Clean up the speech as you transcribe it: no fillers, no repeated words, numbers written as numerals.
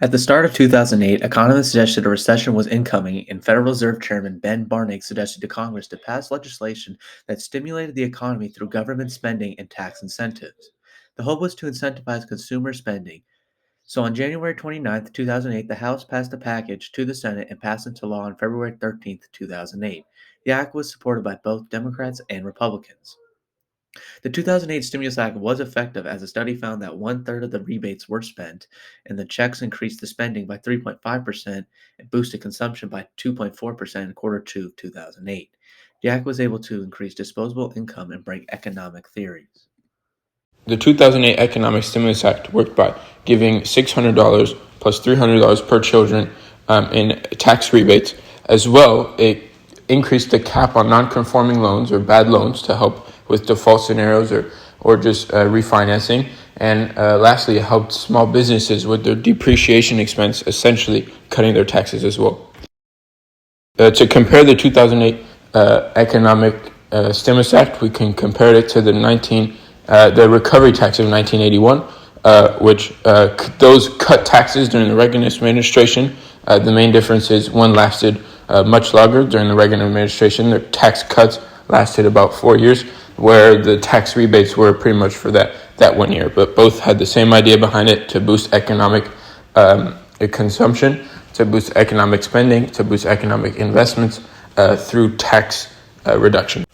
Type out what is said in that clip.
At the start of 2008, economists suggested a recession was incoming, and Federal Reserve Chairman Ben Bernanke suggested to Congress to pass legislation that stimulated the economy through government spending and tax incentives. The hope was to incentivize consumer spending. So on January 29th, 2008, the House passed a package to the Senate and passed into law on February 13th, 2008. The act was supported by both Democrats and Republicans. The 2008 Stimulus Act was effective as a study found that one-third of the rebates were spent, and the checks increased the spending by 3.5% and boosted consumption by 2.4% in quarter two of 2008. The act was able to increase disposable income and break economic theories. The 2008 Economic Stimulus Act worked by giving $600 plus $300 per children in tax rebates. As well, it increased the cap on non-conforming loans or bad loans to help with default scenarios or just refinancing. And lastly, it helped small businesses with their depreciation expense, essentially cutting their taxes as well. To compare the 2008 Economic Stimulus Act, we can compare it to the Recovery Tax of 1981, which those cut taxes during the Reagan administration. The main difference is one lasted much longer during the Reagan administration. The tax cuts lasted about 4 years, where the tax rebates were pretty much for that 1 year. But both had the same idea behind it: to boost economic consumption, to boost economic spending, to boost economic investments through tax reduction.